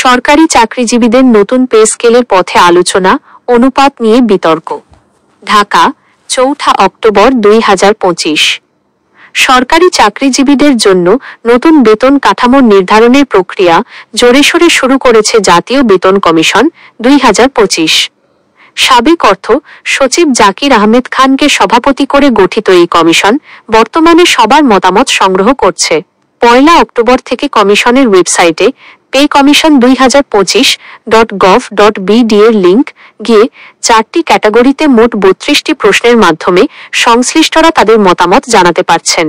সরকারি চাকরিজীবীদের নতুন পে স্কেলের পথে আলোচনা, অনুপাত নিয়ে বিতর্ক। ঢাকা, ৪ অক্টোবর ২০২৫। সরকারি চাকরিজীবীদের জন্য নতুন বেতন কাঠামো নির্ধারণের প্রক্রিয়া জোরেশোরে শুরু করেছে জাতীয় বেতন কমিশন ২০২৫। সাবেক অর্থ সচিব জাকির আহমেদ খানকে সভাপতি করে গঠিত এই কমিশন বর্তমানে সবার মতামত সংগ্রহ করছে। ১ অক্টোবর থেকে কমিশনের ওয়েবসাইটে paycommission2025.gov.bd এর লিংক গিয়ে ৪টি ক্যাটাগরিতে মোট ৩২টি প্রশ্নের মাধ্যমে সংশ্লিষ্টরা তাদের মতামত জানাতে পারছেন।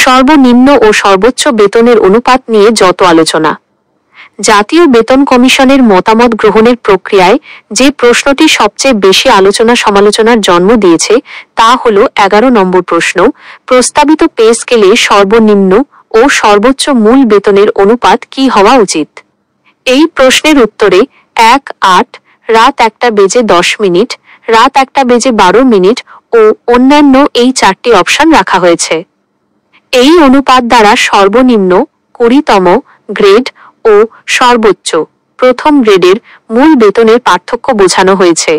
সর্বনিম্ন ও সর্বোচ্চ বেতনের অনুপাত নিয়ে যত আলোচনা। জাতীয় বেতন কমিশনের মতামত গ্রহণের প্রক্রিয়ায় যে প্রশ্নটি সবচেয়ে বেশি আলোচনা সমালোচনার জন্ম দিয়েছে তা হল ১১ নম্বর প্রশ্ন, প্রস্তাবিত পে স্কেলে সর্বনিম্ন ও সর্বোচ্চ মূল বেতনের অনুপাত কি হওয়া উচিত। এই প্রশ্নের উত্তরে ১-৮, রাত ১:১০, রাত ১:১২ ও অন্যান্য এই ৪টি অপশন রাখা হয়েছে। এই অনুপাত দ্বারা সর্বনিম্ন ২০তম গ্রেড ও সর্বোচ্চ প্রথম গ্রেডের মূল বেতনের পার্থক্য বোঝানো হয়েছে।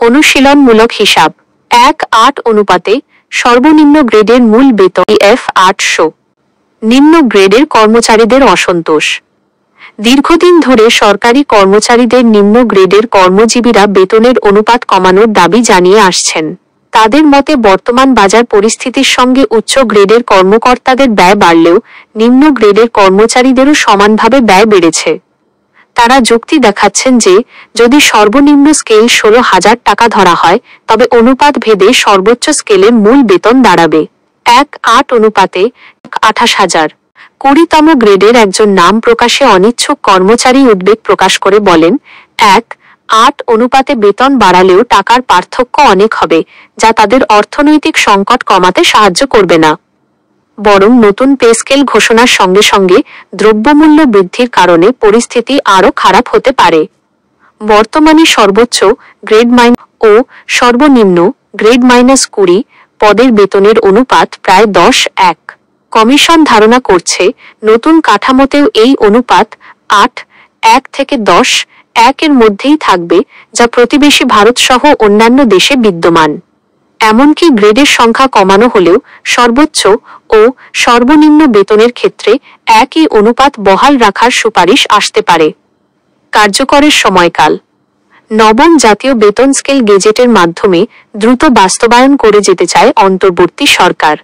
অনুশীলনমূলক হিসাব। ১-৮ অনুপাতে সর্বনিম্ন গ্রেডের মূল বেতন F800। নিম্ন গ্রেডের কর্মচারীদের অসন্তোষ। দীর্ঘদিন ধরে সরকারি কর্মচারীদের নিম্ন গ্রেডের কর্মজীবীরা বেতনের অনুপাত কমানোর দাবি জানিয়ে আসছেন। তাদের মতে বর্তমান বাজার পরিস্থিতির সঙ্গে উচ্চ গ্রেডের কর্মকর্তাদের ব্যয় বাড়লেও নিম্ন গ্রেডের কর্মচারীদেরও সমানভাবে ব্যয় বেড়েছে। তারা যুক্তি দেখাচ্ছেন যে যদি সর্বনিম্ন স্কেল ১৬,০০০ টাকা ধরা হয় তবে অনুপাত ভেদে সর্বোচ্চ স্কেলের মূল বেতন দাঁড়াবে ১-৮ অনুপাতে ২৮,০০০। ২০তম গ্রেডের একজন নাম প্রকাশে অনিচ্ছুক কর্মচারী উদ্বেগ প্রকাশ করে বলেন, ১-৮ অনুপাতে বেতন বাড়ালেও টাকার পার্থক্য অনেক হবে, যা তাদের অর্থনৈতিক সংকট কমাতে সাহায্য করবে না। বরং নতুন পে স্কেল ঘোষণার সঙ্গে সঙ্গে দ্রব্যমূল্য বৃদ্ধির কারণে পরিস্থিতি আরও খারাপ হতে পারে। বর্তমানে সর্বোচ্চ গ্রেড ও সর্বনিম্ন গ্রেড -20 পদের বেতনের অনুপাত প্রায় ১০-১। কমিশন ধারণা করছে নতুন কাঠামোতেও এই অনুপাত ৮-১ থেকে ১০-১ এর মধ্যেই থাকবে, যা প্রতিবেশী ভারত সহ অন্যান্য দেশে বিদ্যমান। এমনকি গ্রেডের সংখ্যা কমানো হলেও সর্বোচ্চ ও সর্বনিম্ন বেতনের ক্ষেত্রে একই অনুপাত বহাল রাখার সুপারিশ আসতে পারে। কার্যকরের সময়কাল। নবম জাতীয় বেতন স্কেল গেজেটের মাধ্যমে দ্রুত বাস্তবায়ন করে যেতে চায় অন্তর্বর্তী সরকার।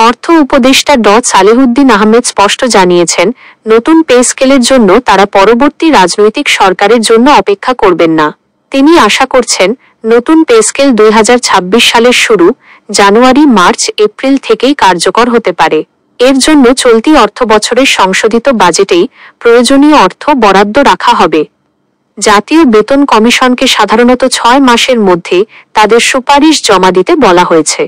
অর্থ উপদেষ্টা সালেহুদ্দিন আহমেদ স্পষ্ট জানিয়েছেন, নতুন পে স্কেলের জন্য তারা পরবর্তী রাজনৈতিক সরকারের জন্য অপেক্ষা করবেন না। তিনি আশা করছেন নতুন পে স্কেল ২০২৬ সালের শুরু জানুয়ারি-মার্চ-এপ্রিল থেকেই কার্যকর হতে পারে। এর জন্য চলতি অর্থবছরের সংশোধিত বাজেটেই প্রয়োজনীয় অর্থ বরাদ্দ রাখা হবে। জাতীয় বেতন কমিশনকে সাধারণত ৬ মাসের মধ্যে তাদের সুপারিশ জমা দিতে বলা হয়েছে।